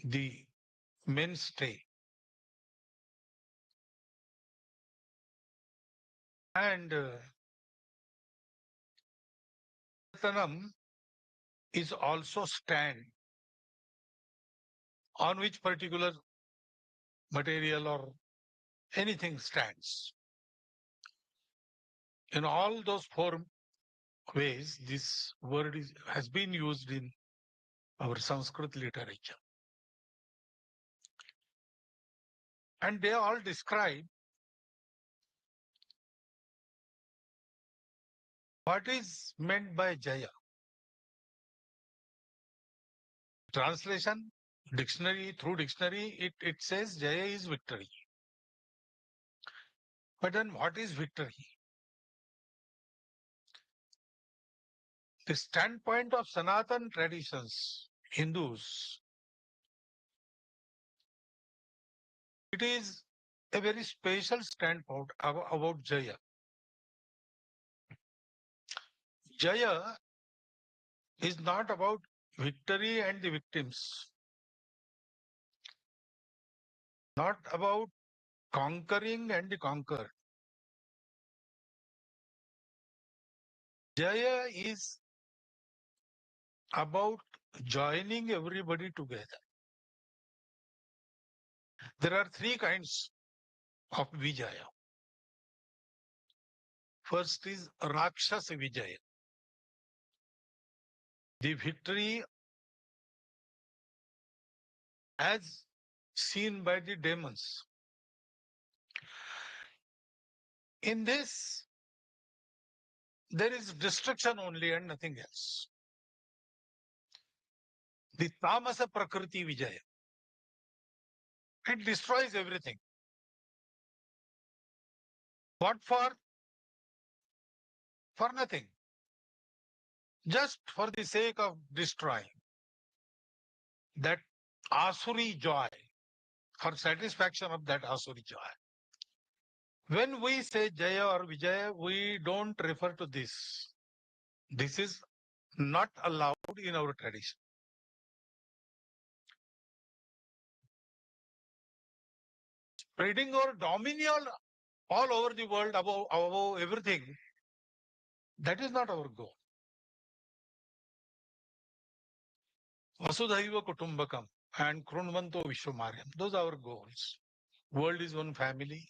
the mainstay. And Tanam is also stand on which particular material or anything stands. In all those four ways, this word has been used in our Sanskrit literature. And they all describe what is meant by Jaya. Translation, through dictionary, it says Jaya is victory. But then what is victory? The standpoint of Sanatan traditions, Hindus, it is a very special standpoint about Jaya. Jaya is not about victory and the victims, not about conquering and the conquered. Jaya is about joining everybody together. There are three kinds of Vijaya. First is Rakshasa Vijaya, the victory as seen by the demons. In this, there is destruction only and nothing else. The Tamasa Prakriti Vijaya, it destroys everything. What for? For nothing. Just for the sake of destroying. That Asuri joy, for satisfaction of that Asuri joy. When we say Jaya or Vijaya, we don't refer to this. This is not allowed in our tradition. Spreading our dominion all over the world above everything, that is not our goal. Vasudhaiva Kutumbakam and Krunvanto Vishwamaryam, those are our goals. World is one family,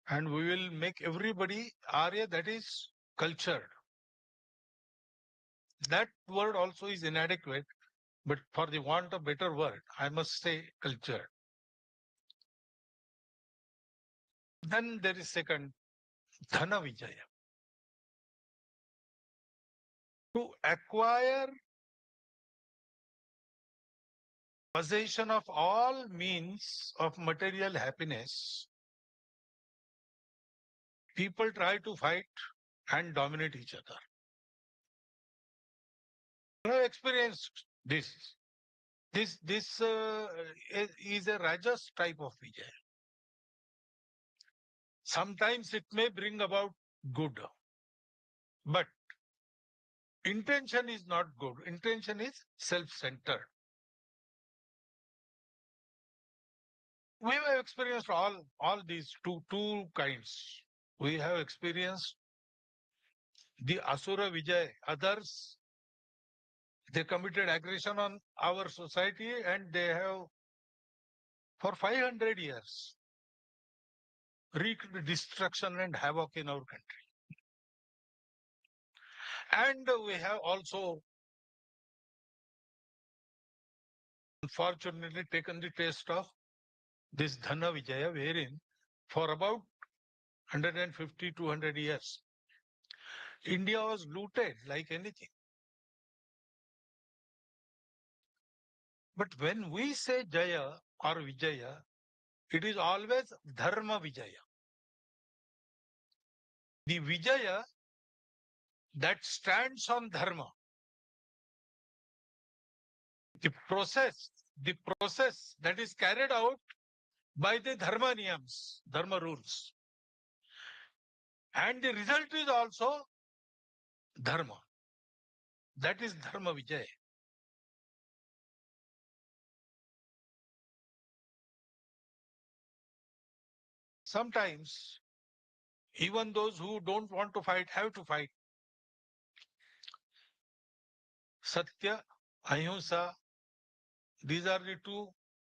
and we will make everybody Arya, that is cultured. That word also is inadequate, but for the want of better word, I must say cultured. Then there is second, Dhana Vijaya. To acquire possession of all means of material happiness, people try to fight and dominate each other. I have experienced this. This is a Rajas type of Vijaya. Sometimes it may bring about good, but intention is not good. Intention is self-centered. We have experienced all these two kinds. We have experienced the Asura Vijay. Others, they committed aggression on our society and they have, for 500 years, wreaked destruction and havoc in our country. And we have also, unfortunately, taken the taste of this Dhana Vijaya, wherein for about 150, 200 years, India was looted like anything. But when we say Jaya or Vijaya, it is always Dharma Vijaya. The Vijaya that stands on Dharma. The process that is carried out by the Dharma Niyams, Dharma rules. And the result is also Dharma. That is Dharma Vijaya. Sometimes even those who don't want to fight have to fight. Satya, Ahimsa, these are the two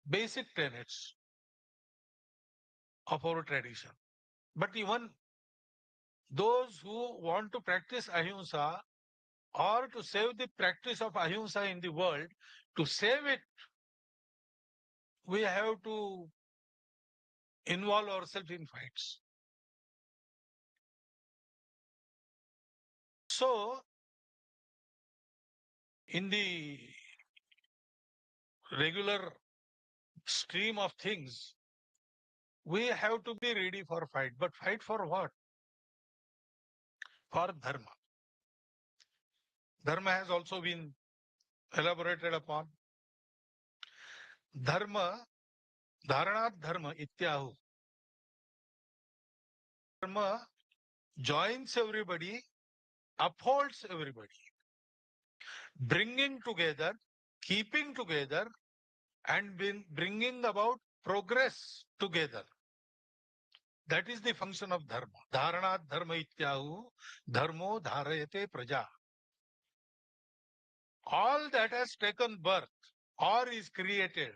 basic tenets of our tradition. But even those who want to practice Ahimsa or to save the practice of Ahimsa in the world, to save it, we have to involve ourselves in fights. So, in the regular stream of things, we have to be ready for fight. But fight for what? For dharma. Dharma has also been elaborated upon. Dharma, dharanat dharma ityahu. Dharma joins everybody, upholds everybody, bringing together, keeping together, and bringing about progress together. That is the function of dharma. Dharanat dharma ityahu, dharmo dharayate praja. All that has taken birth or is created,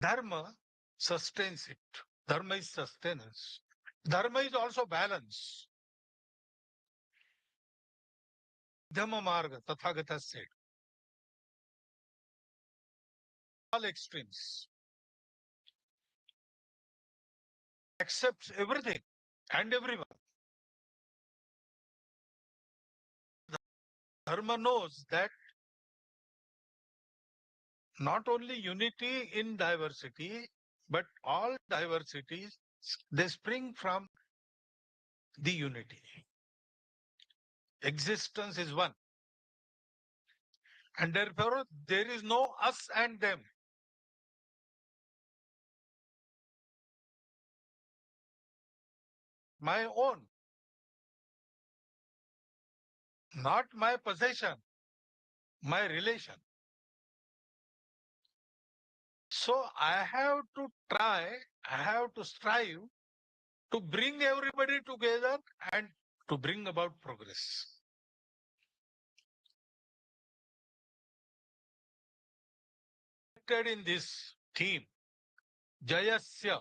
dharma sustains it. Dharma is sustenance. Dharma is also balance. Dhamma marga, Tathagata said. All extremes. Accepts everything and everyone. Dharma knows that not only unity in diversity, but all diversities, they spring from the unity. Existence is one. And therefore, there is no us and them. My own, not my possession, my relation. So I have to try, I have to strive to bring everybody together and to bring about progress. In this theme, Jayasya.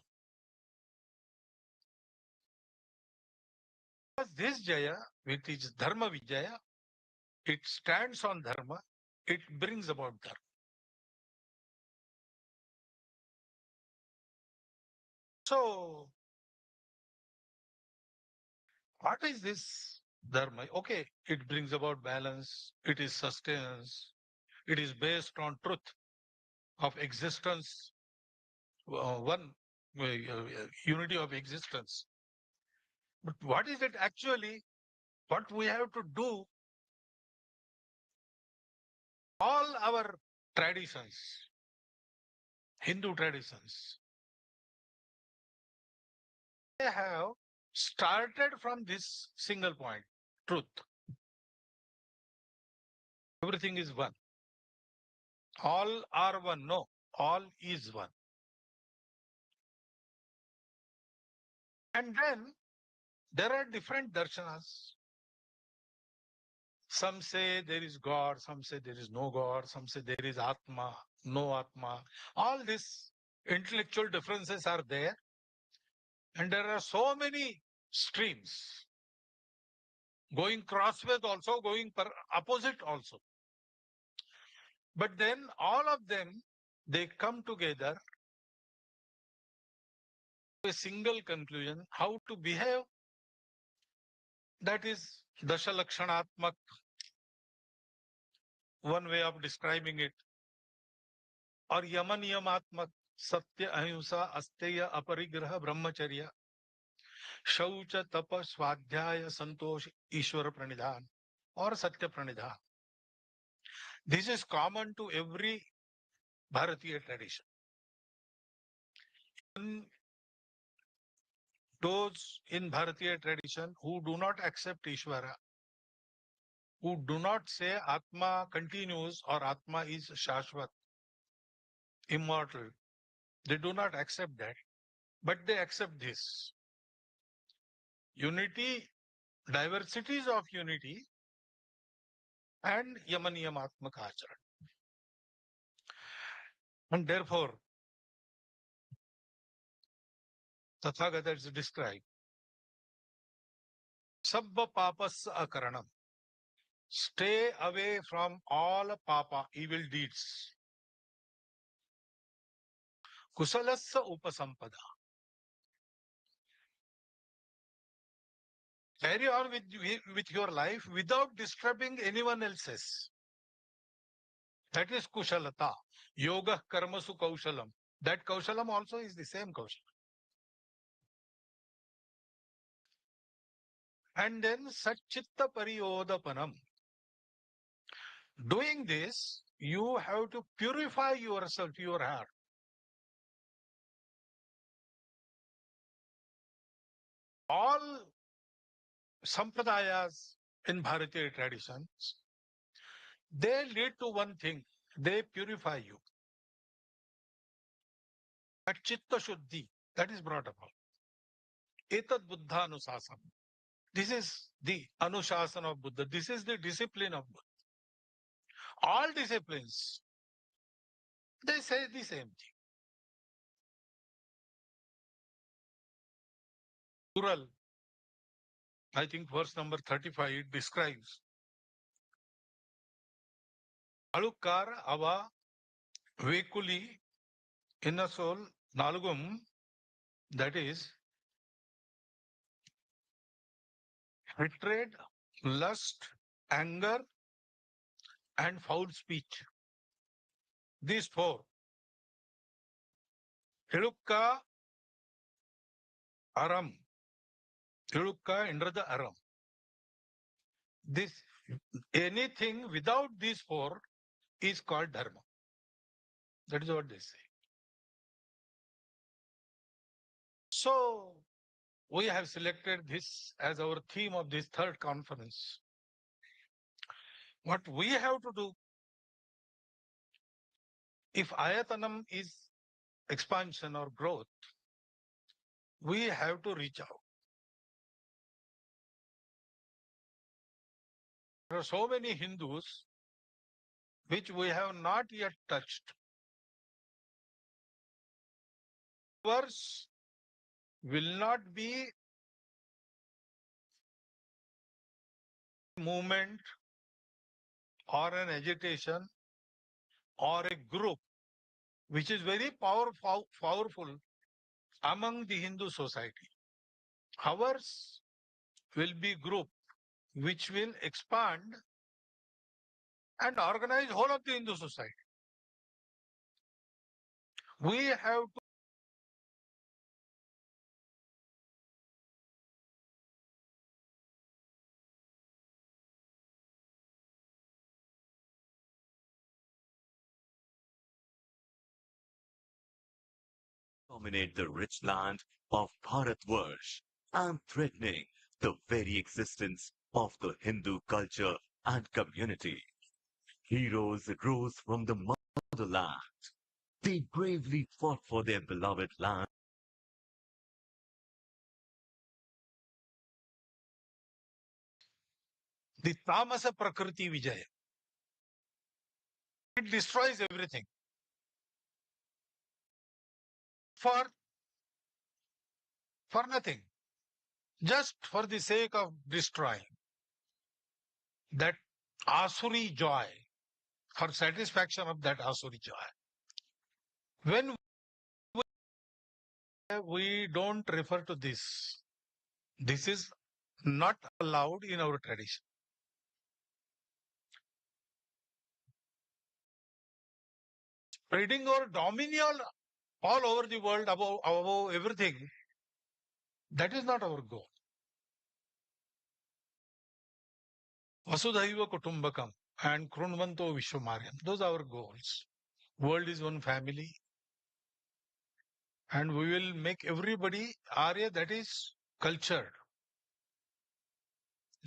This Jaya, which is Dharma Vijaya, it stands on Dharma, it brings about Dharma. So, what is this Dharma? Okay, it brings about balance, it is sustenance, it is based on truth of existence, one unity of existence. But what is it actually? What we have to do? All our traditions, Hindu traditions, they have started from this single point, truth. Everything is one. All are one. No, all is one. And then there are different darshanas. Some say there is God, some say there is no God, some say there is Atma, no Atma. All these intellectual differences are there. And there are so many streams going crossways also, going opposite also. But then all of them, they come together to a single conclusion, how to behave. That is Dashalakshanaatmak, one way of describing it. Or Yamanyamatmak, Satya, Ahimsa, Asteya, Aparigraha, Brahmacharya, Shaucha, Tapa, Swadhyaya, Santosh, Ishvara Pranidhan, or Satya Pranidhan. This is common to every Bharatiya tradition. Those in Bharatiya tradition who do not accept Ishvara, who do not say Atma continues or Atma is Shashvat, immortal, They do not accept that, but they accept this. Unity, diversities of unity, and yamanyamatmaka acharan. And therefore, Tathagata is described. Sabba papas akaranam. Stay away from all papa, evil deeds. Kusalassa upasampada. Carry on with your life without disturbing anyone else's. That is kushalata. Yoga karmasu kaushalam. That kaushalam also is the same kaushalam. And then satchitta pariyodapanam. Doing this, you have to purify yourself, your heart. All sampradayas in Bharatiya traditions, they lead to one thing. They purify you. That chitta shuddhi, that is brought about. Etad buddha anusasana. This is the anushasana of Buddha. This is the discipline of Buddha. All disciplines, they say the same thing. Plural, I think verse number 35, it describes Alukar ava vekuli inner soul nalugum, that is hatred, lust, anger, and foul speech. These four. Hilukka aram. Hilukka under the aram. This anything without these four is called dharma. That is what they say. So we have selected this as our theme of this third conference. What we have to do, if ayatanam is expansion or growth, we have to reach out. There are so many Hindus which we have not yet touched. Ours will not be movement or an agitation or a group which is very powerful among the Hindu society. Ours will be group which will expand and organize whole of the Hindu society. We have to dominate the rich land of Bharatvarsh and threatening the very existence of the Hindu culture and community. Heroes rose from the motherland. They bravely fought for their beloved land. the tamasa prakriti vijaya. It destroys everything. For nothing. Just for the sake of destroying. That asuri joy. For satisfaction of that asuri joy. When we don't refer to this, this is not allowed in our tradition. Spreading our dominion all over the world above everything, that is not our goal. Vasudhaiva Kutumbakam and Krunvanto Vishwamaryam, those are our goals. World is one family. And we will make everybody Arya, that is cultured.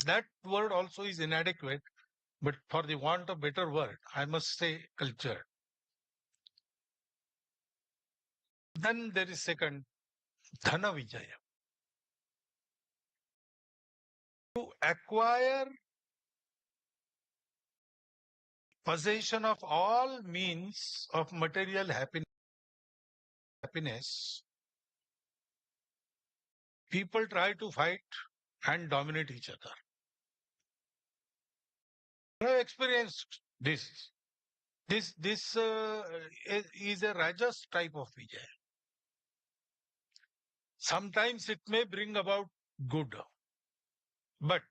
That word also is inadequate, but for the want of better word, I must say cultured. Then there is second, Dhana Vijaya. To acquire possession of all means of material happiness, people try to fight and dominate each other. I have experienced this. This is a Rajas type of Vijaya. Sometimes it may bring about good, but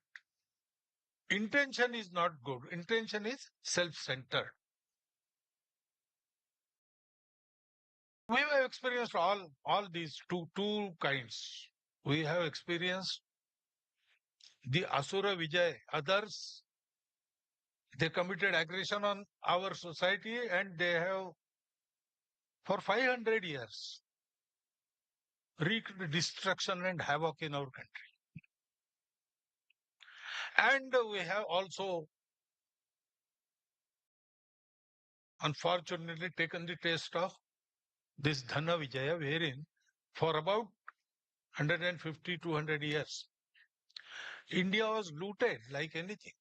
intention is not good. Intention is self-centered. We have experienced all these two kinds. We have experienced the Asura Vijay. Others, they committed aggression on our society and they have, for 500 years, wreaked destruction and havoc in our country. And we have also, unfortunately, taken the taste of this Dhana Vijaya, wherein for about 150, 200 years, India was looted like anything.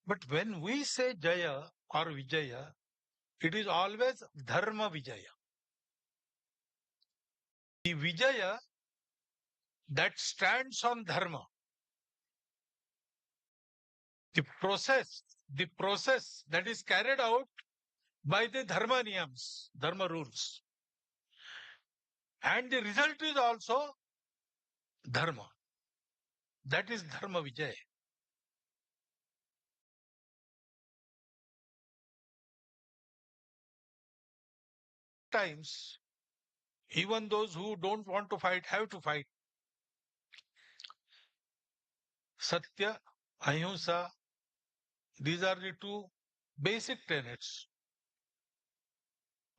But when we say Jaya or Vijaya, it is always Dharma Vijaya. The Vijaya that stands on Dharma. The process that is carried out by the Dharma Niyams, Dharma rules. And the result is also Dharma. That is Dharma Vijaya. Times, even those who don't want to fight have to fight. Satya, Ahimsa, these are the two basic tenets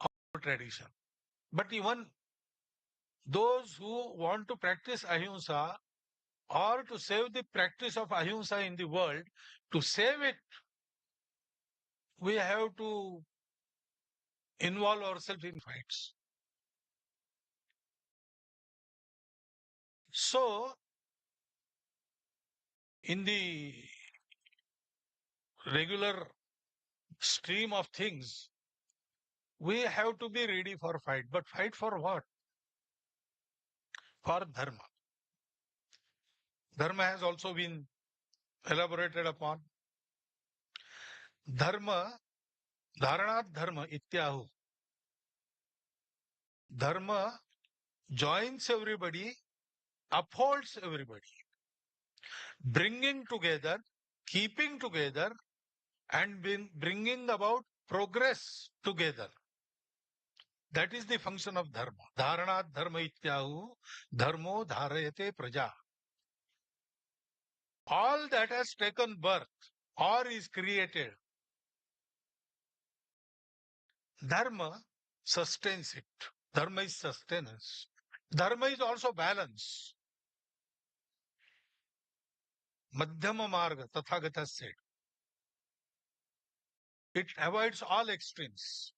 of tradition. But even those who want to practice Ahimsa or to save the practice of Ahimsa in the world, to save it, we have to involve ourselves in fights. So, in the regular stream of things, we have to be ready for fight. But fight for what? For Dharma. Dharma has also been elaborated upon. Dharma, Dharanat Dharma Ityahu. Dharma joins everybody, upholds everybody, bringing together, keeping together, and bringing about progress together. That is the function of Dharma. Dharanat Dharma Ityahu, Dharmo Dharayate Praja. All that has taken birth or is created, Dharma sustains it. Dharma is sustenance. Dharma is also balance. Madhyama Marga, Tathagata said. It avoids all extremes.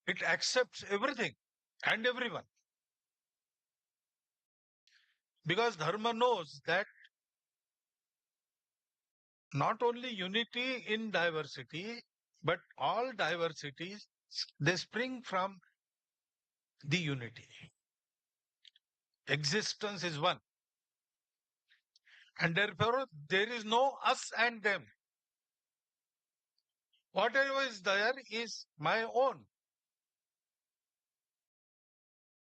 It accepts everything and everyone. Because Dharma knows that not only unity in diversity, but all diversities, they spring from the unity. Existence is one. And therefore, there is no us and them. Whatever is there is my own,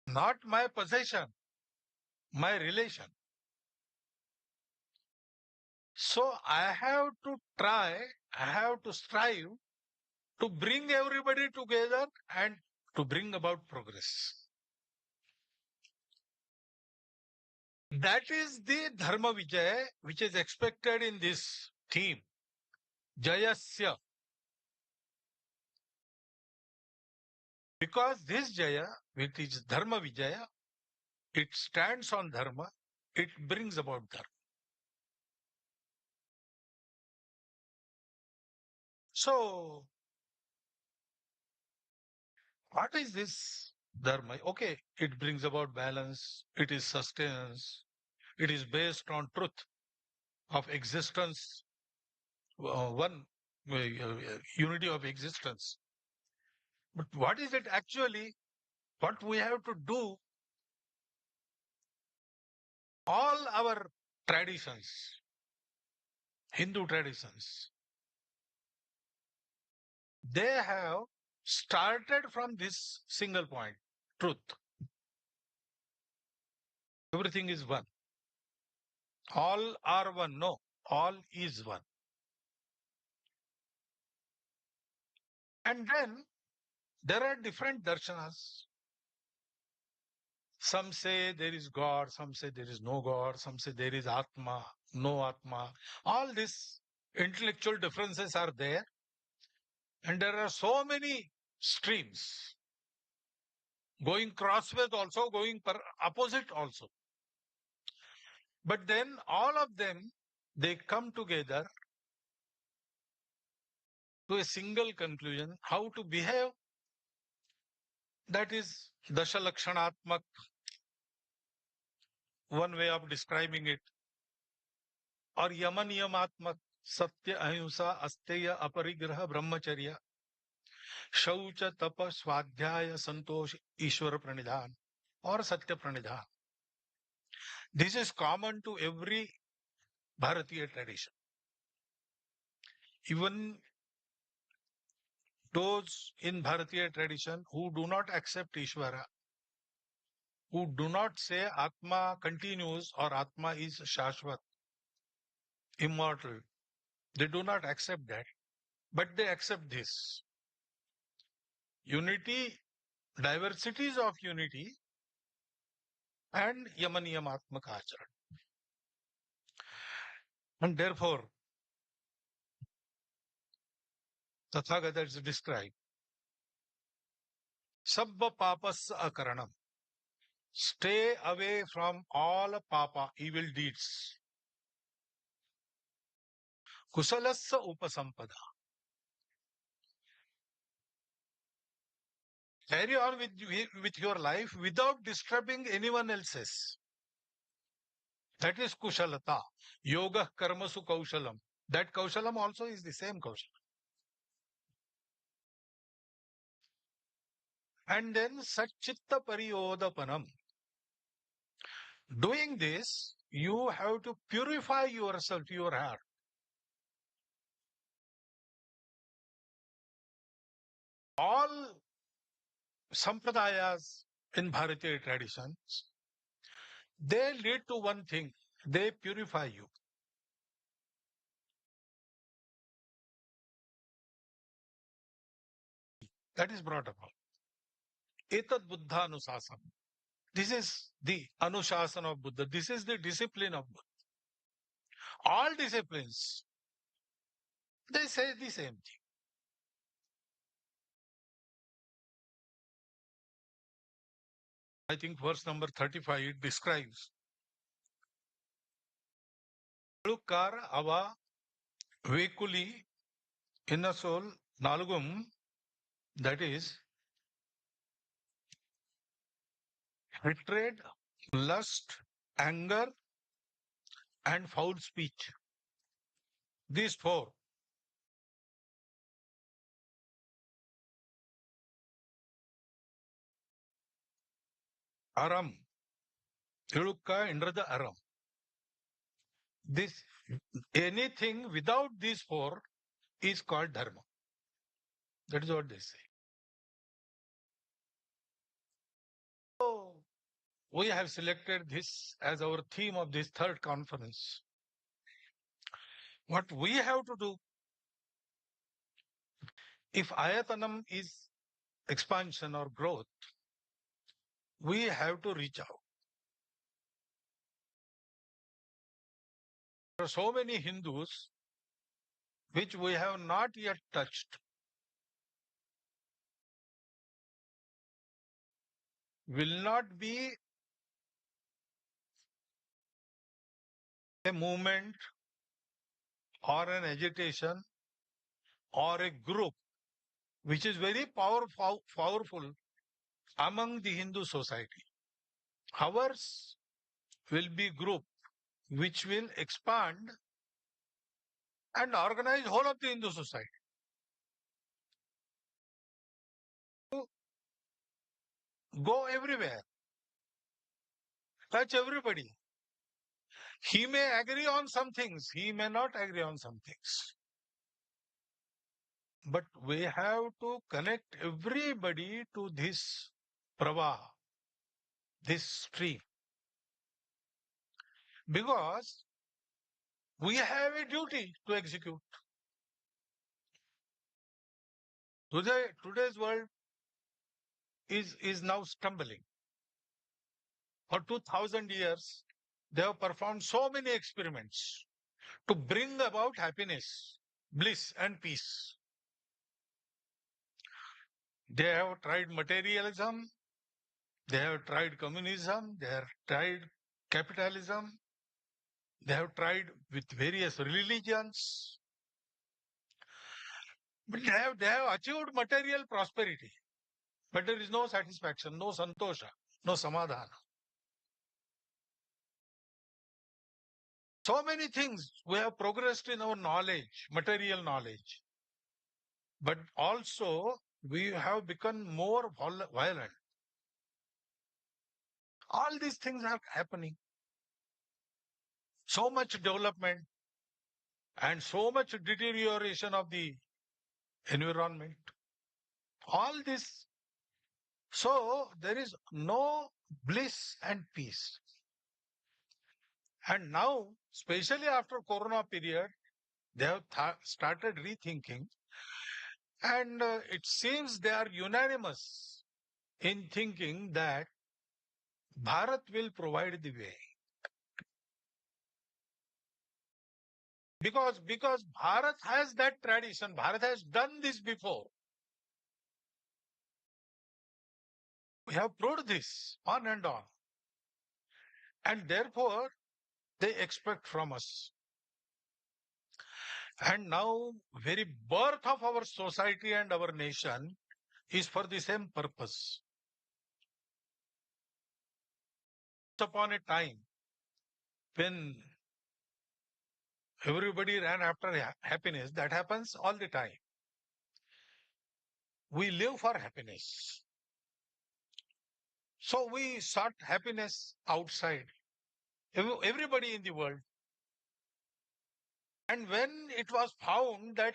not my possession, my relation. So I have to try, I have to strive to bring everybody together and to bring about progress. That is the Dharma Vijaya which is expected in this theme. Jayasya. Because this Jaya, which is Dharma Vijaya, it stands on Dharma, it brings about Dharma. So, What is this dharma? Okay, it brings about balance, it is sustenance, it is based on truth of existence, one unity of existence. But what is it actually? What we have to do, all our traditions, Hindu traditions, they have started from this single point, truth. Everything is one. All are one. No, all is one. And then there are different darshanas. Some say there is God, some say there is no God, some say there is Atma, no Atma. All these intellectual differences are there. And there are so many streams going crossways also, going opposite also. But then all of them, they come together to a single conclusion, how to behave. That is Dashalakshanatmak, one way of describing it. Or Yamanyamatmak, Satya Ahimsa Asteya Aparigraha Brahmacharya, Shaucha Tapa Swadhyaya Santosh Ishwara Pranidhan, or Satya Pranidhan. This is common to every Bharatiya tradition. Even those in Bharatiya tradition who do not accept Ishvara, who do not say Atma continues or Atma is Shashvat, immortal, they do not accept that, but they accept this. Unity, diversities of unity, and Yamanyamatmaka Acharan. And therefore, Tathagata is described, Sabba Papas Akaranam. Stay away from all papa, evil deeds. Kusalassa Upasampada. Carry on with your life without disturbing anyone else's. That is Kushalata. Yoga Karmasu Kaushalam. That Kaushalam also is the same Kaushalam. And then Satchitta Pariyodapanam. Doing this, you have to purify yourself, your heart. All sampradayas in Bharatiya traditions, they lead to one thing. They purify you. That is brought about. Etad Buddha Anusasana. This is the Anushasana of Buddha. This is the discipline of Buddha. All disciplines, they say the same thing. I think verse number 35, it describes Alukar Ava Vekuli Inna Soul Nalugum, that is hatred, lust, anger, and foul speech. These four. Aram. Ilukka under the Aram. This anything without these four is called dharma. That is what they say. So we have selected this as our theme of this third conference. What we have to do, if ayatanam is expansion or growth, we have to reach out. There are so many Hindus which we have not yet touched. Will not be a movement or an agitation or a group which is very powerful among the Hindu society. Ours will be group which will expand and organize whole of the Hindu society. Go everywhere, touch everybody. He may agree on some things, he may not agree on some things. But we have to connect everybody to this pravaha, this stream, because we have a duty to execute. Today's world is now stumbling. For 2000 years, they have performed so many experiments to bring about happiness, bliss, and peace. They have tried materialism, they have tried communism, they have tried capitalism, they have tried with various religions, but they have achieved material prosperity. But there is no satisfaction, no santosha, no samadhana. So many things we have progressed in our knowledge, material knowledge, but also we have become more violent. All these things are happening. So much development and so much deterioration of the environment. All this. So there is no bliss and peace. And now, especially after Corona period, they have started rethinking, and it seems they are unanimous in thinking that Bharat will provide the way. Because Bharat has that tradition, Bharat has done this before. We have proved this on and on. And therefore, they expect from us. And now, very birth of our society and our nation is for the same purpose. Once upon a time, when everybody ran after happiness, that happens all the time. We live for happiness. So we sought happiness outside, everybody in the world. And when it was found that,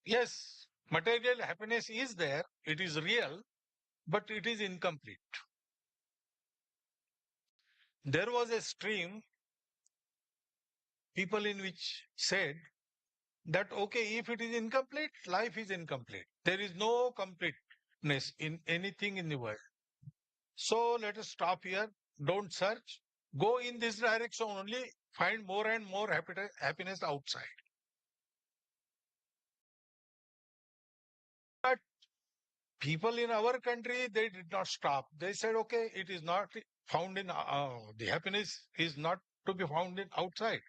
yes, material happiness is there, it is real, but it is incomplete. There was a stream, people in which said that, okay, if it is incomplete, life is incomplete. There is no completeness in anything in the world. So let us stop here. Don't search. Go in this direction only. Find more and more happiness outside. But people in our country, they did not stop. They said, okay, it is not found in, the happiness is not to be found in outside.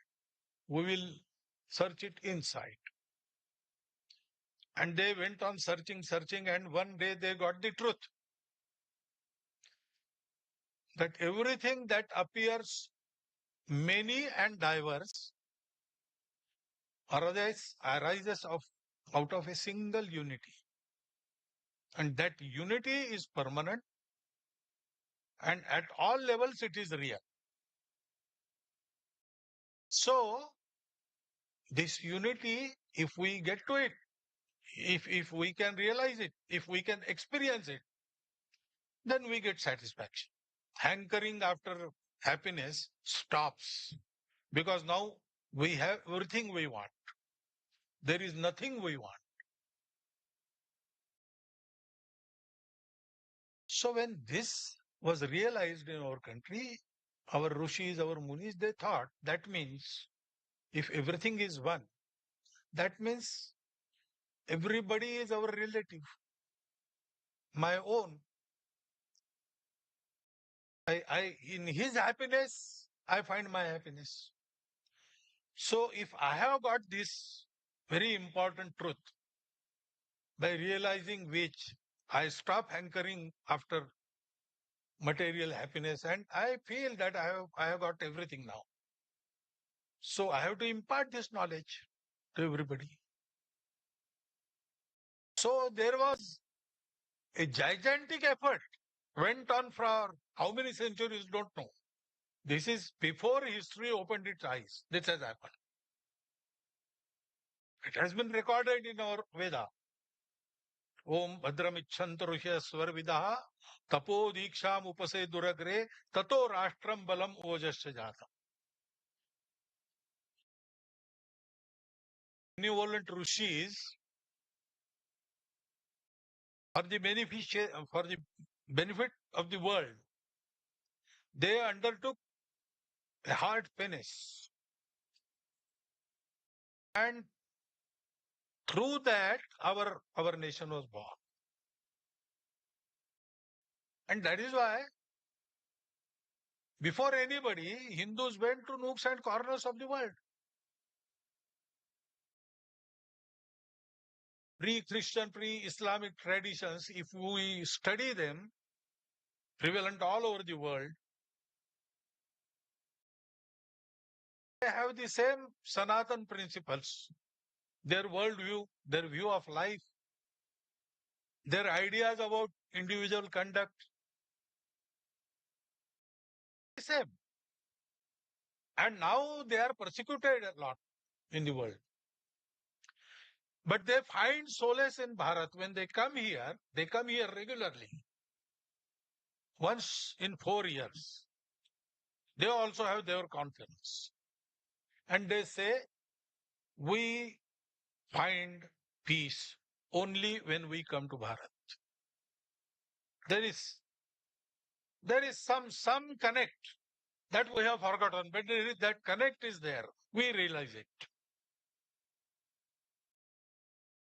We will search it inside. And they went on searching, and one day they got the truth that everything that appears many and diverse arises out of a single unity. And that unity is permanent, and at all levels it is real. So, this unity, if we get to it, if we can realize it, if we can experience it, then we get satisfaction. Hankering after happiness stops, because now we have everything we want. There is nothing we want. So when this was realized in our country, our rishis, our munis, they thought that means if everything is one, that means everybody is our relative, my own. In his happiness, I find my happiness. So if I have got this very important truth, by realizing which I stop hankering after material happiness, and I feel that I have got everything now. So I have to impart this knowledge to everybody. So there was a gigantic effort went on for how many centuries, don't know. This is before history opened its eyes. This has happened. It has been recorded in our Veda. Om Bhadram Icchantu Rushya Swarvidaha Tapo Diksham Upase Duragre Tato Rashtram Balam Ojasya Jata. Benevolent Rishis, for the benefit of the world, they undertook a hard penance. And through that, our nation was born. And that is why, before anybody, Hindus went to nooks and corners of the world. Pre-Christian, pre-Islamic traditions, if we study them, prevalent all over the world, they have the same Sanatan principles, their worldview, their view of life, their ideas about individual conduct, the same. And now they are persecuted a lot in the world. But they find solace in Bharat when they come here regularly, once in 4 years. They also have their conference. And they say, we find peace only when we come to Bharat. There is some connect that we have forgotten, but that connect is there. We realize it.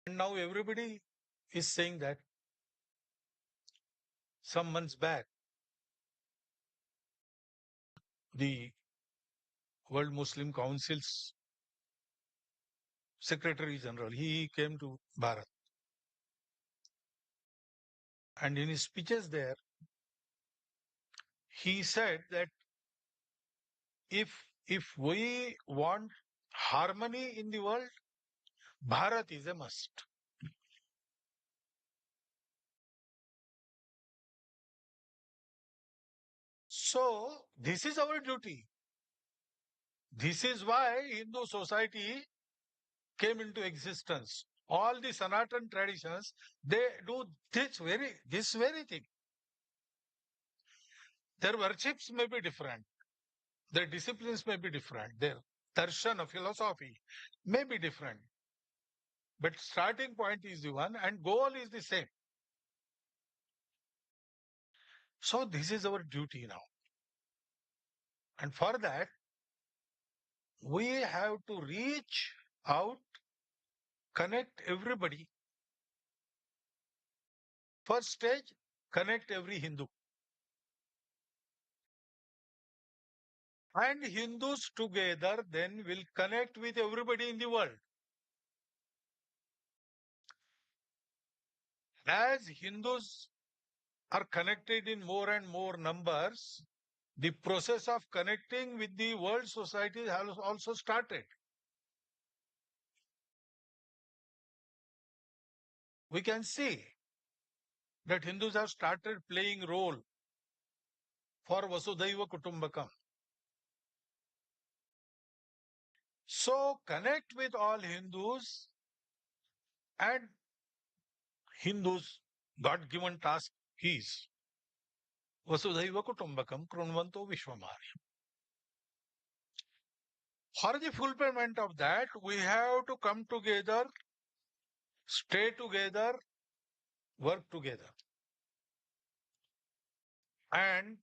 And now everybody is saying that. Some months back, the World Muslim Council's Secretary General, he came to Bharat. And in his speeches there, he said that if we want harmony in the world, Bharat is a must. So this is our duty. This is why Hindu society came into existence. All the Sanatan traditions, they do this very thing. Their worships may be different. Their disciplines may be different. Their darshan, philosophy, may be different. But starting point is the one and goal is the same. So this is our duty now. And for that, we have to reach out, connect everybody. First stage, connect every Hindu. And Hindus together then will connect with everybody in the world. As Hindus are connected in more and more numbers, the process of connecting with the world society has also started. We can see that Hindus have started playing role for Vasudhaiva Kutumbakam. So connect with all Hindus, and Hindus' God-given task is Vasudhaiva Kutumbakam Krunvanto Vishwamari. For the fulfillment of that, we have to come together, stay together, work together. And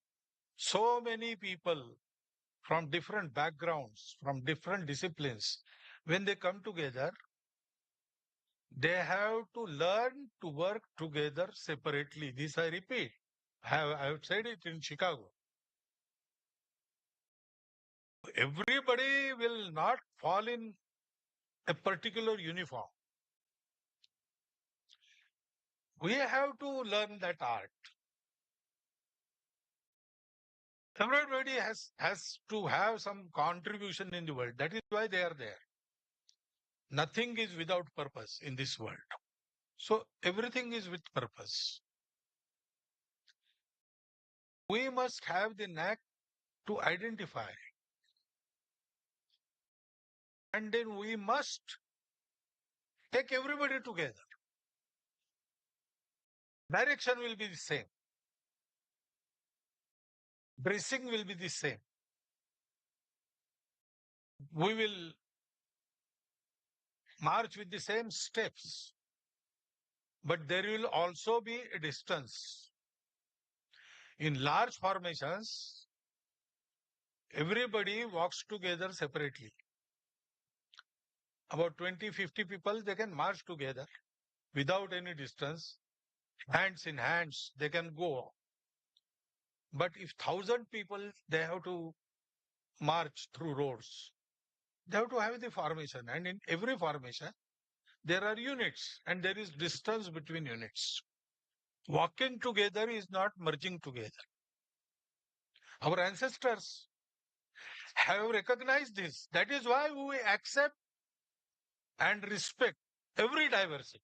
so many people from different backgrounds, from different disciplines, when they come together, they have to learn to work together separately. This I repeat. I have said it in Chicago. Everybody will not fall in a particular uniform. We have to learn that art. Everybody has to have some contribution in the world. That is why they are there. Nothing is without purpose in this world. So everything is with purpose. We must have the knack to identify, and then we must take everybody together. Direction will be the same. Dressing will be the same. We will march with the same steps, but there will also be a distance. In large formations, everybody walks together separately. About 20, 50 people, they can march together without any distance, hands in hands, they can go. But if 1,000 people, they have to march through roads, they have to have the formation. And in every formation, there are units and there is distance between units. Walking together is not merging together. Our ancestors have recognized this. That is why we accept and respect every diversity.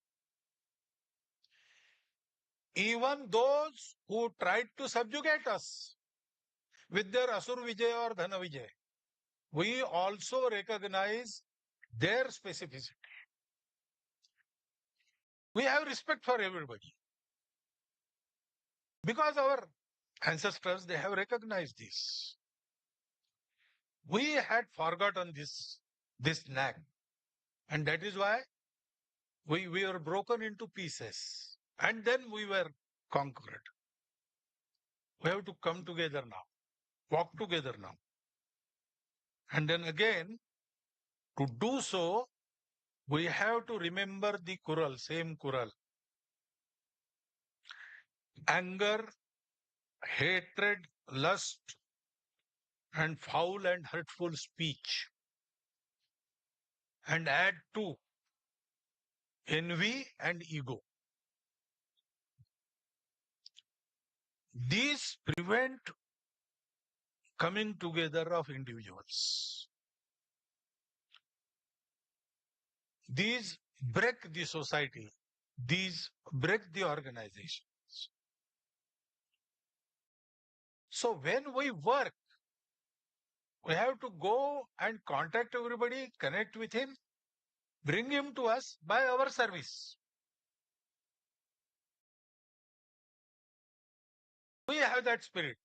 Even those who tried to subjugate us with their Asur Vijay or Dhana Vijay, we also recognize their specificity. We have respect for everybody because our ancestors, they have recognized this. We had forgotten this knack, and that is why we were broken into pieces, and then we were conquered. We have to come together now, walk together now. And then again, to do so, we have to remember the Kural, same Kural. Anger, hatred, lust, and foul and hurtful speech. And add to envy and ego. These prevent coming together of individuals. These break the society. These break the organizations. So when we work, we have to go and contact everybody, connect with him, bring him to us by our service. We have that spirit.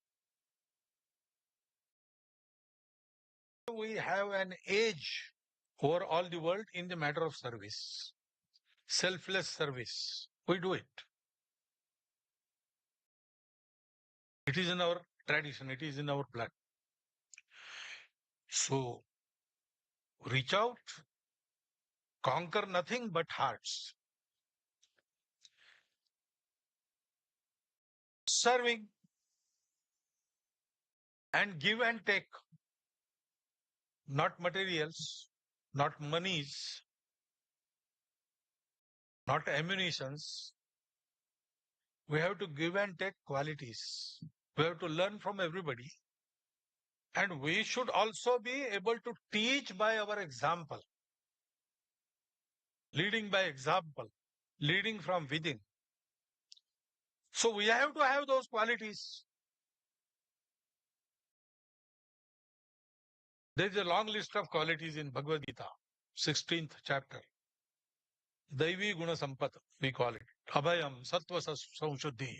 We have an edge over all the world in the matter of service. Selfless service. We do it. It is in our tradition. It is in our blood. So reach out, conquer nothing but hearts. Serving and give and take. Not materials, not monies, not ammunitions. We have to give and take qualities. We have to learn from everybody. And we should also be able to teach by our example. Leading by example. Leading from within. So we have to have those qualities. There is a long list of qualities in Bhagavad Gita, 16th chapter. Daivi Guna Sampat, we call it. Abhayam, Sattva Samshuddhi,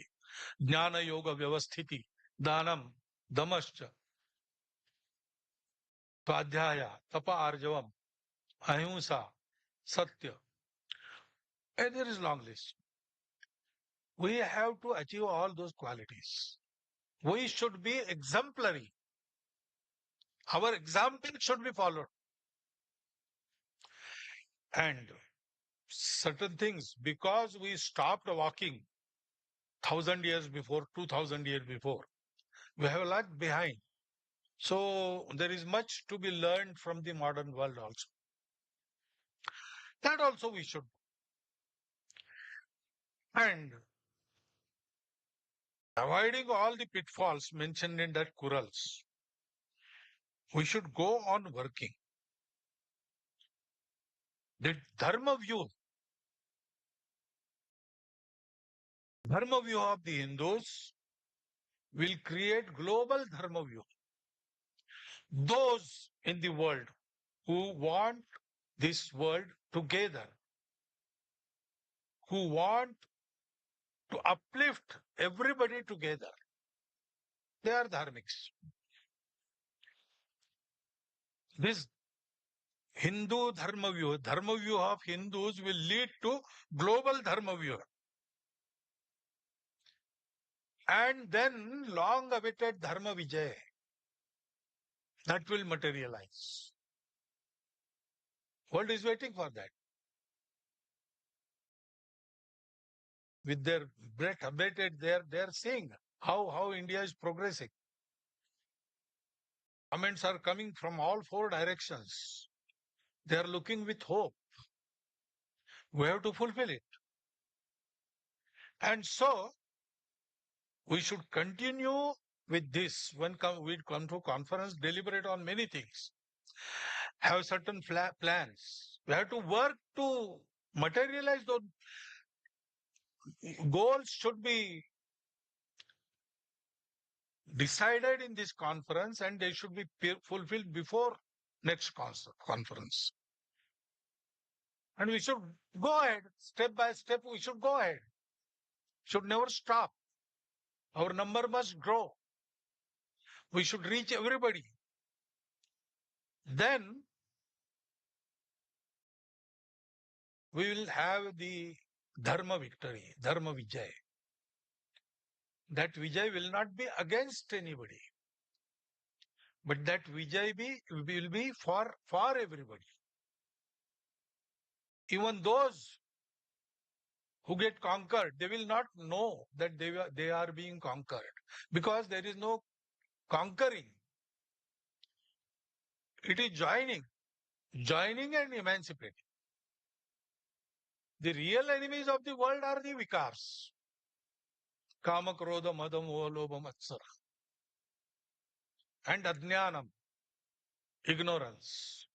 Jnana Yoga Vyavasthiti, Danam, Damascha, Swadhyaya, Tapa Arjavam, Ahimsa, Satya. And there is long list. We have to achieve all those qualities. We should be exemplary. Our example should be followed. And certain things, because we stopped walking 1,000 years before, 2,000 years before, we have lagged behind. So there is much to be learned from the modern world also. That also we should. And avoiding all the pitfalls mentioned in that Kurals, we should go on working. The Dharma view of the Hindus will create global Dharma view. Those in the world who want this world together, who want to uplift everybody together, they are dharmics. This Hindu Dharma view of Hindus will lead to global Dharma view. And then long awaited Dharma Vijay, that will materialize. World is waiting for that. With their breath abated, they are seeing how India is progressing. Comments are coming from all four directions. They are looking with hope. We have to fulfill it. And so we should continue with this. When we come to conference, deliberate on many things, have certain plans. We have to work to materialize those goals. Should be decided in this conference and they should be fulfilled before next conference. And we should go ahead step by step. We should go ahead. Should never stop. Our number must grow. We should reach everybody. Then we will have the Dharma victory, Dharma Vijay. That Vijay will not be against anybody, but that Vijay will be for everybody. Even those who get conquered, they will not know that they are being conquered because there is no conquering. It is joining and emancipating. The real enemies of the world are the vikars. Kama, Krodha, Madam, Lobha, Matsara. And Ajnanam, ignorance.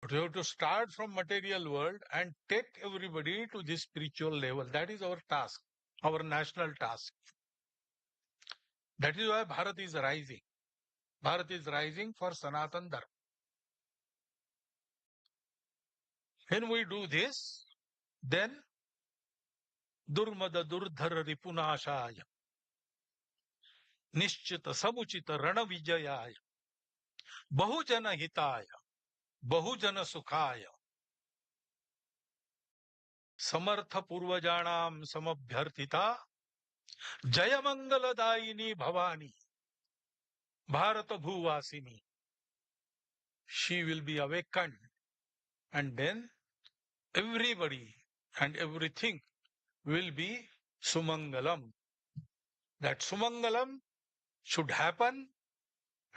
But we have to start from material world and take everybody to this spiritual level. That is our task, our national task. That is why Bharat is rising. Bharat is rising for Sanatan Dharma. When we do this, then Durmada Durdhara Ripunashaya, Nishchita Samuchita Rana Vijayaya, Bahujana Hitaya, Bahujana Sukhaya, Samartha Purvajanam Samabhyartita, Jayamangaladayini Bhavani, Bharata Bhuvasini. She will be awakened, and then everybody and everything will be Sumangalam. That Sumangalam should happen,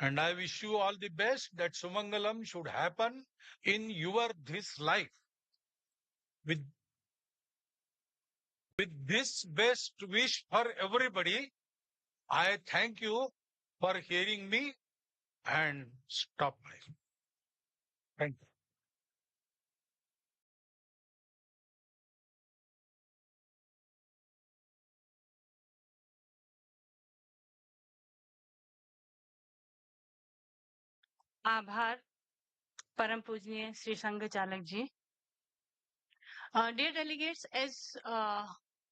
and I wish you all the best that Sumangalam should happen in this life. With this best wish for everybody, I thank you for hearing me and stop my. Thank you. आभार परम पूजनीय श्री संघ चालक जी. Dear delegates,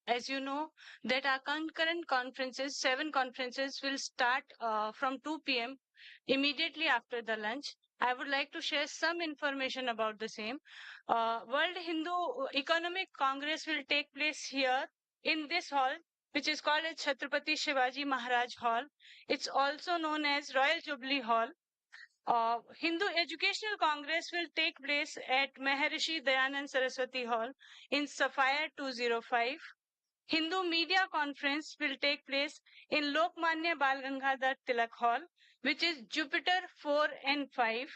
as you know that our concurrent conferences, 7 conferences will start from 2 p.m. immediately after the lunch. I would like to share some information about the same. World Hindu Economic Congress will take place here in this hall, which is called as Chhatrapati Shivaji Maharaj Hall. It's also known as Royal Jubilee Hall. Hindu Educational Congress will take place at Maharishi Dayanand Saraswati Hall in Sapphire 205. Hindu Media Conference will take place in Lokmanya Bal Gangadhar Tilak Hall, which is Jupiter 4 and 5.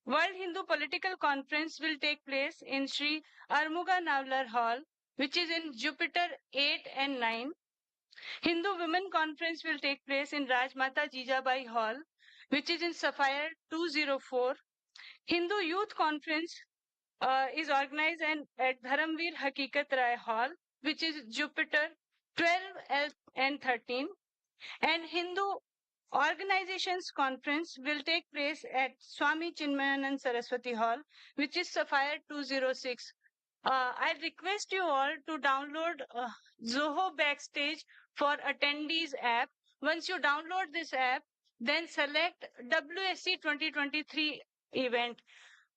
World Hindu Political Conference will take place in Sri Armuga Navlar Hall, which is in Jupiter 8 and 9. Hindu Women Conference will take place in Rajmata Jijabai Hall, which is in Sapphire 204. Hindu Youth Conference is organized at Dharamveer Hakikat Rai Hall, which is Jupiter 12 and 13. And Hindu Organizations Conference will take place at Swami Chinmayanand Saraswati Hall, which is Sapphire 206. I request you all to download Zoho Backstage for Attendees app. Once you download this app, then select WHC 2023 event.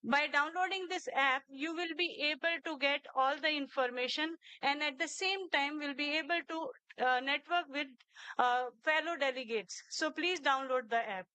By downloading this app, you will be able to get all the information, and at the same time will be able to network with fellow delegates. So please download the app.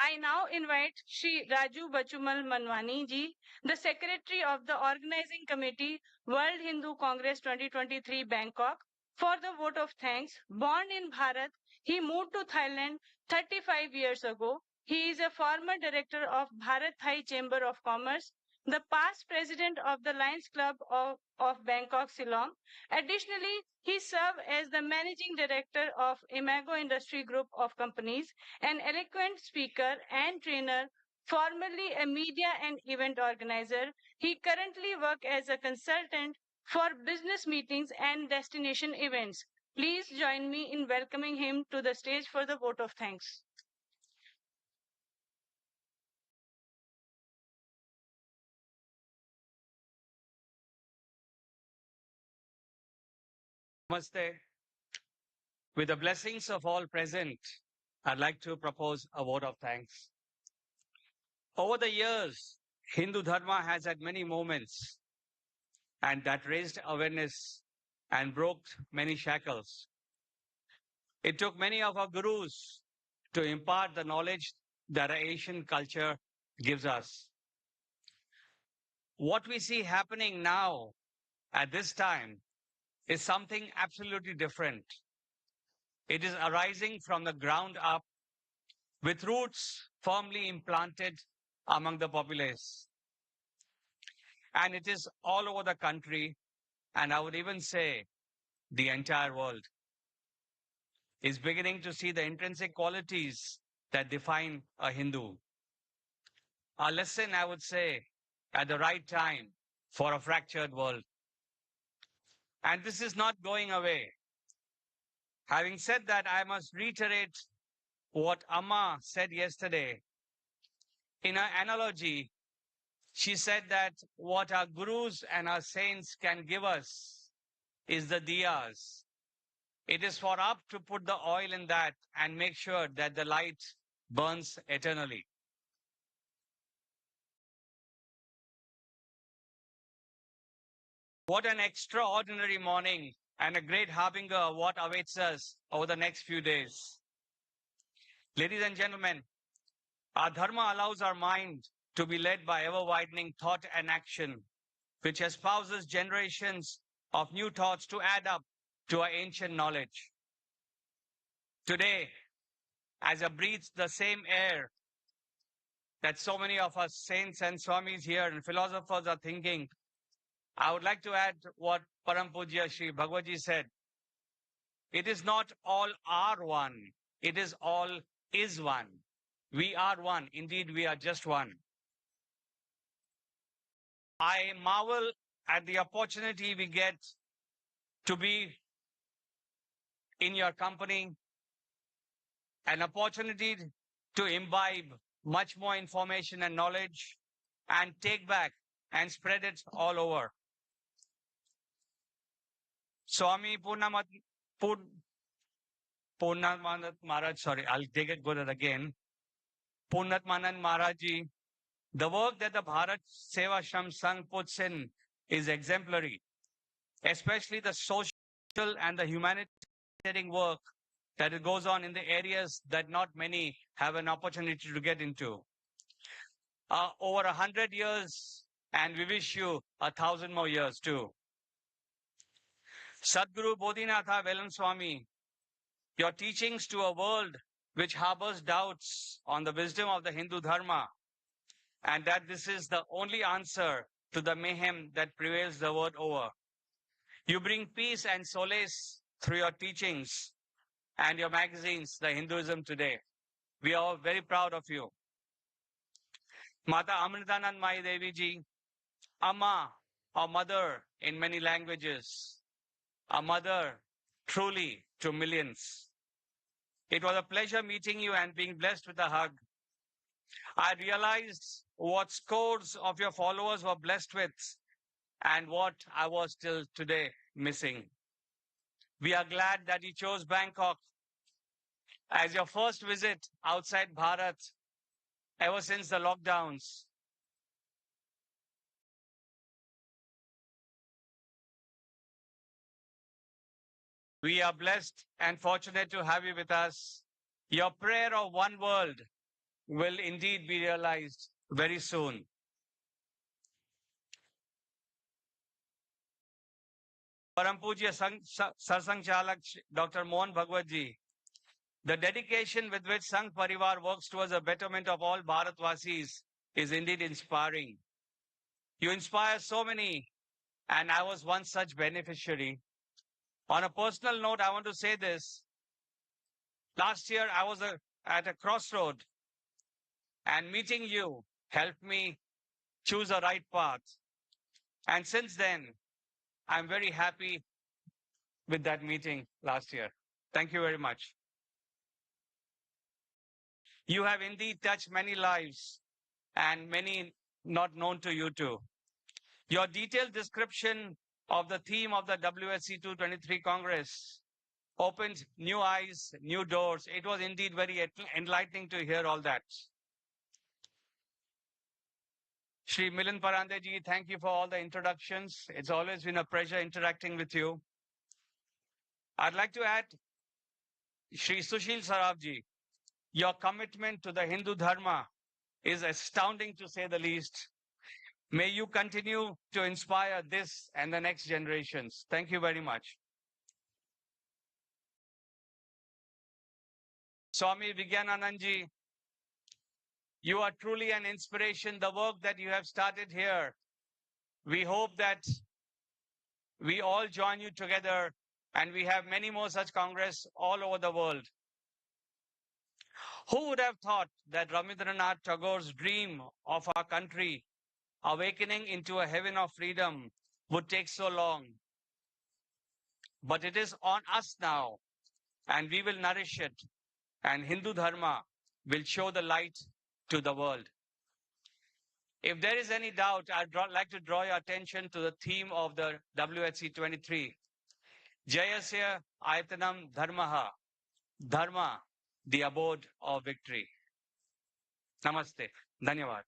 I now invite Shri Raju Bachumal Manwani ji, the Secretary of the Organizing Committee, World Hindu Congress 2023 Bangkok, for the vote of thanks. Born in Bharat, he moved to Thailand 35 years ago. He is a former director of Bharat Thai Chamber of Commerce, the past president of the Lions Club of Bangkok, Shillong. Additionally, he served as the managing director of Imago Industry Group of Companies, an eloquent speaker and trainer, formerly a media and event organizer. He currently works as a consultant for business meetings and destination events. Please join me in welcoming him to the stage for the vote of thanks. Namaste. With the blessings of all present, I'd like to propose a vote of thanks. Over the years, Hindu Dharma has had many moments and that raised awareness and broke many shackles. It took many of our gurus to impart the knowledge that our Asian culture gives us. What we see happening now at this time is something absolutely different. It is arising from the ground up with roots firmly implanted among the populace. And it is all over the country, and I would even say the entire world is beginning to see the intrinsic qualities that define a Hindu. A lesson, I would say, at the right time for a fractured world. And this is not going away. Having said that, I must reiterate what Amma said yesterday. In her analogy, she said that what our gurus and our saints can give us is the diyas. It is for us to put the oil in that and make sure that the light burns eternally. What an extraordinary morning and a great harbinger of what awaits us over the next few days. Ladies and gentlemen, our dharma allows our mind to be led by ever-widening thought and action, which espouses generations of new thoughts to add up to our ancient knowledge. Today, as I breathe the same air that so many of us saints and swamis here and philosophers are thinking, I would like to add what Param Pujya Shri Bhagwat ji said. It is not all are one. It is all is one. We are one. Indeed, we are just one. I marvel at the opportunity we get to be in your company, an opportunity to imbibe much more information and knowledge and take back and spread it all over. Swami Purnatmanand Maharaj, sorry, I'll take it good again. Purnatmanand Maharaj ji, the work that the Bharat Seva Shram Sangh puts in is exemplary, especially the social and the humanitarian work that it goes on in the areas that not many have an opportunity to get into. Over 100 years, and we wish you 1,000 more years too. Sadhguru Bodhinatha Velan Swami, your teachings to a world which harbors doubts on the wisdom of the Hindu Dharma, and that this is the only answer to the mayhem that prevails the world over. You bring peace and solace through your teachings and your magazines, the Hinduism Today. We are all very proud of you. Mata Amritanand Mai Devi ji, Amma, our mother in many languages, a mother truly to millions. It was a pleasure meeting you and being blessed with a hug. I realized what scores of your followers were blessed with and what I was till today missing. We are glad that you chose Bangkok as your first visit outside Bharat ever since the lockdowns. We are blessed and fortunate to have you with us. Your prayer of one world will indeed be realized very soon. Param Pujya Sarsanghchalak Dr. Mohan Bhagwat ji, the dedication with which Sangh Parivar works towards the betterment of all Bharatvasis is indeed inspiring. You inspire so many, and I was one such beneficiary. On a personal note, I want to say this. Last year, I was at a crossroad, and meeting you helped me choose a right path. And since then, I'm very happy with that meeting last year. Thank you very much. You have indeed touched many lives and many not known to you too. Your detailed description of the theme of the WHC 223 Congress opened new eyes, new doors. It was indeed very enlightening to hear all that. Shri Milan Parande ji, thank you for all the introductions. It's always been a pleasure interacting with you. I'd like to add, Shri Sushil Saraf ji, your commitment to the Hindu Dharma is astounding to say the least. May you continue to inspire this and the next generations. Thank you very much. Swami Vigyananand ji, you are truly an inspiration. The work that you have started here, we hope that we all join you together and we have many more such congress all over the world. Who would have thought that Rabindranath Tagore's dream of our country awakening into a heaven of freedom would take so long? But it is on us now, and we will nourish it, and Hindu Dharma will show the light to the world. If there is any doubt, I'd like to draw your attention to the theme of the WHC 23. Jayasya Ayatanam Dharmaha, Dharma, the abode of victory. Namaste. Dhanyavad.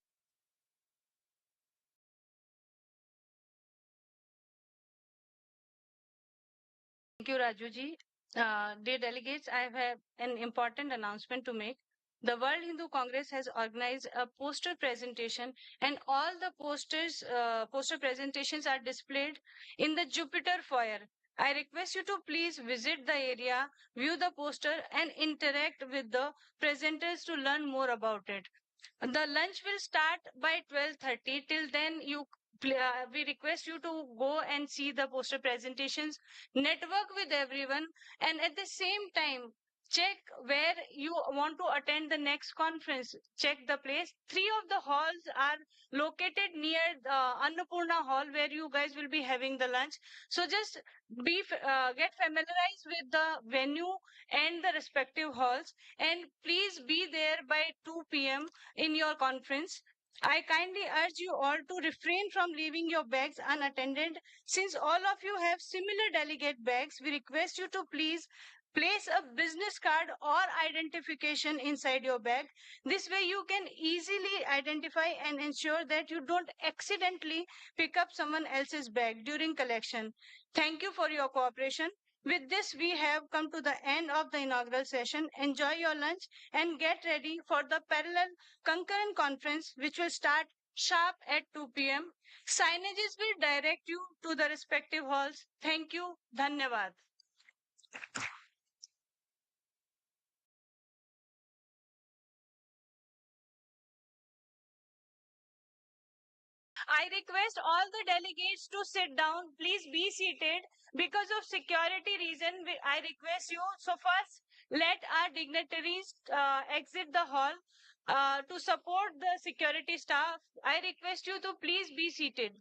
Thank you, Raju ji. Dear delegates, I have an important announcement to make. The World Hindu Congress has organized a poster presentation, and all the poster presentations are displayed in the Jupiter foyer. I request you to please visit the area, view the poster, and interact with the presenters to learn more about it. The lunch will start by 12:30. Till then, we request you to go and see the poster presentations, network with everyone, and at the same time, check where you want to attend the next conference. Check the place. 3 of the halls are located near the Annapurna Hall, where you guys will be having the lunch. So just get familiarized with the venue and the respective halls, and please be there by 2 p.m. in your conference. I kindly urge you all to refrain from leaving your bags unattended. Since all of you have similar delegate bags, we request you to please place a business card or identification inside your bag. This way you can easily identify and ensure that you don't accidentally pick up someone else's bag during collection. Thank you for your cooperation. With this, we have come to the end of the inaugural session. Enjoy your lunch and get ready for the parallel concurrent conference, which will start sharp at 2 p.m. Signages will direct you to the respective halls. Thank you. Dhanyavad. I request all the delegates to sit down. Please be seated. Because of security reason, I request you. So first, let our dignitaries exit the hall to support the security staff. I request you to please be seated.